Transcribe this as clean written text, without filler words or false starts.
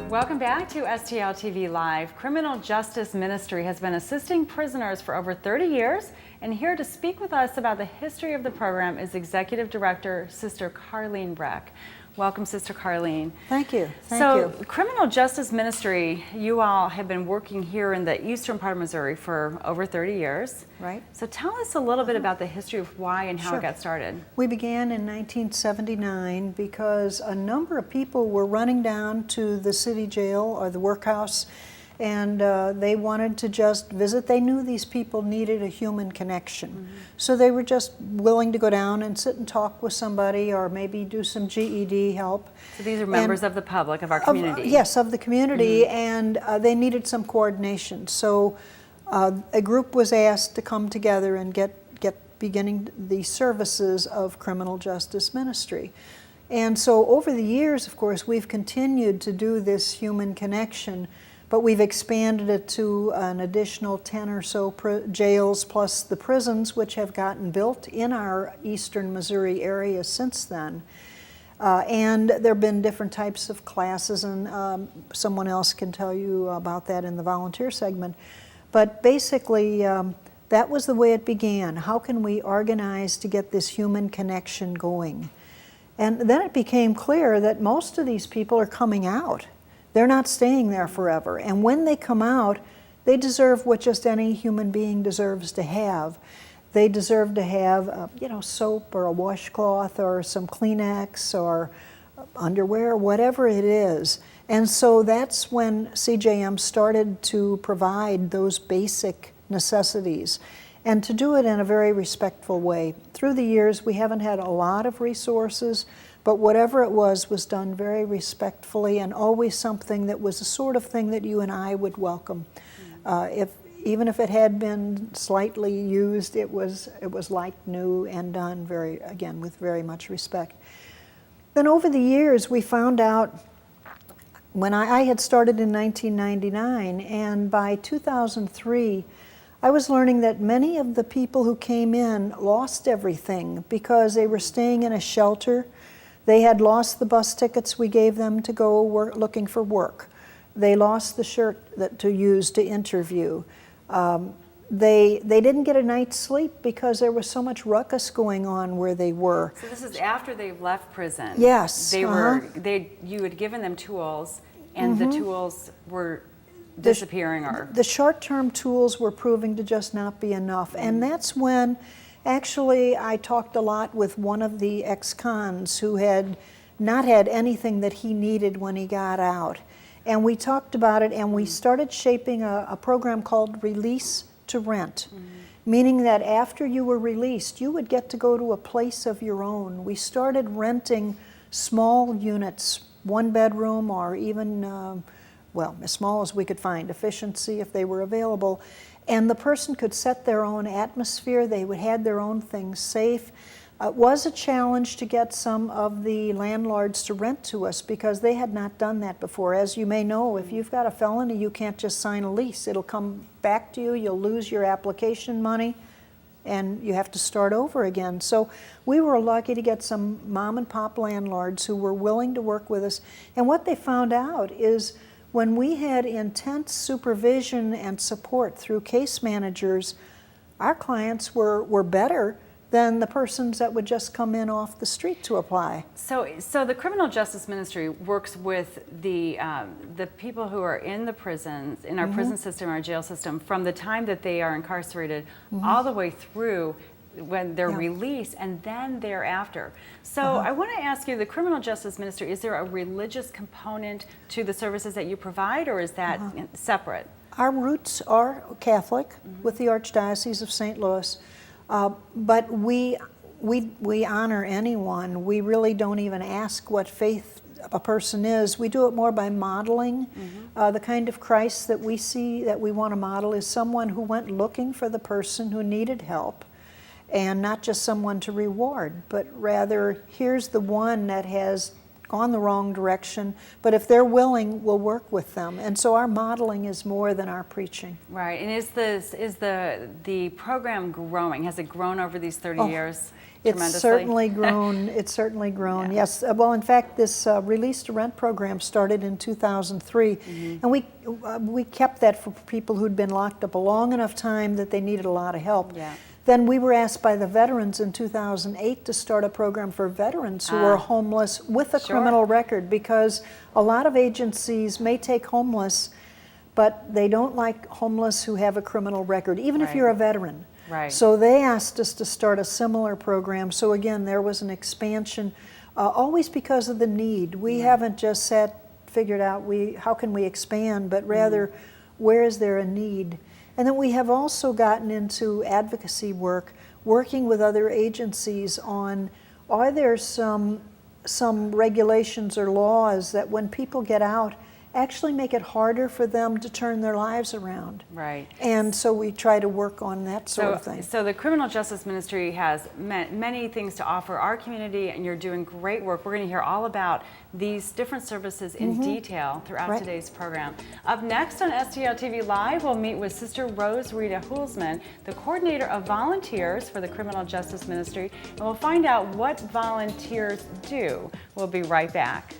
Welcome back to STL TV Live. Criminal Justice Ministry has been assisting prisoners for over 30 years, and here to speak with us about the history of the program is Executive Director, Sister Carleen Reck. Welcome, Sister Carleen. Thank you. So, Criminal Justice Ministry, you all have been working here in the eastern part of Missouri for over 30 years. Right. So tell us a little bit about the history of why and how it got started. We began in 1979 because a number of people were running down to the city jail or the workhouse, and they wanted to just visit. They knew these people needed a human connection. So they were just willing to go down and sit and talk with somebody or maybe do some GED help. So these are members of the public, of our community. Yes, of the community, and they needed some coordination. So a group was asked to come together and get beginning the services of Criminal Justice Ministry. And so over the years, of course, we've continued to do this human connection, but we've expanded it to an additional 10 or so jails plus the prisons, which have gotten built in our eastern Missouri area since then. And there have been different types of classes, and someone else can tell you about that in the volunteer segment. But basically, that was the way it began. How can we organize to get this human connection going? And then it became clear that most of these people are coming out. They're not staying there forever. And when they come out, they deserve what just any human being deserves to have. They deserve to have, soap or a washcloth or some Kleenex or underwear, whatever it is. And so that's when CJM started to provide those basic necessities, and to do it in a very respectful way. Through the years, we haven't had a lot of resources, but whatever it was done very respectfully, and always something that was the sort of thing that you and I would welcome. Even if it had been slightly used, it was like new and done with very much respect. Then over the years, we found out, when I had started in 1999, and by 2003, I was learning that many of the people who came in lost everything because they were staying in a shelter. They had lost the bus tickets we gave them to go looking for work. They lost the shirt to use to interview. They didn't get a night's sleep because there was so much ruckus going on where they were. So this is after they left prison. Yes. You had given them tools, and the tools were disappearing. The short-term tools were proving to just not be enough. And that's when, actually, I talked a lot with one of the ex-cons who had not had anything that he needed when he got out. And we talked about it, and we started shaping a program called Release to Rent, meaning that after you were released, you would get to go to a place of your own. We started renting small units, 1 bedroom, or even, as small as we could find, efficiency if they were available. And the person could set their own atmosphere. They would have their own things safe. It was a challenge to get some of the landlords to rent to us because they had not done that before. As you may know, if you've got a felony, you can't just sign a lease. It'll come back to you, you'll lose your application money, and you have to start over again. So we were lucky to get some mom and pop landlords who were willing to work with us. And what they found out is when we had intense supervision and support through case managers, our clients were better than the persons that would just come in off the street to apply. So the Criminal Justice Ministry works with the people who are in the prisons, in our prison system, our jail system, from the time that they are incarcerated all the way through when they're released and then thereafter. So I want to ask you, the Criminal Justice Ministry, is there a religious component to the services that you provide, or is that separate? Our roots are Catholic with the Archdiocese of St. Louis. But we honor anyone. We really don't even ask what faith a person is. We do it more by modeling. The kind of Christ that we see, that we want to model, is someone who went looking for the person who needed help, and not just someone to reward, but rather, here's the one that has gone the wrong direction, but if they're willing, we'll work with them. And so our modeling is more than our preaching. Right, and is the program growing? Has it grown over these 30 years? It's certainly grown. It's certainly grown. Yeah. Yes. Well, in fact, this Release to Rent program started in 2003, and we kept that for people who'd been locked up a long enough time that they needed a lot of help. Yeah. Then we were asked by the veterans in 2008 to start a program for veterans who are homeless with a criminal record, because a lot of agencies may take homeless, but they don't like homeless who have a criminal record, even if you're a veteran. Right. So they asked us to start a similar program. So again, there was an expansion, always because of the need. We haven't just figured out how can we expand, but rather where is there a need? And then we have also gotten into advocacy work, working with other agencies on, are there some regulations or laws that when people get out actually make it harder for them to turn their lives around. Right. And so we try to work on that sort of thing. So the Criminal Justice Ministry has many things to offer our community, and you're doing great work. We're going to hear all about these different services in detail throughout today's program. Up next on STL TV Live, we'll meet with Sister Rose Rita Hulsman, the coordinator of volunteers for the Criminal Justice Ministry, and we'll find out what volunteers do. We'll be right back.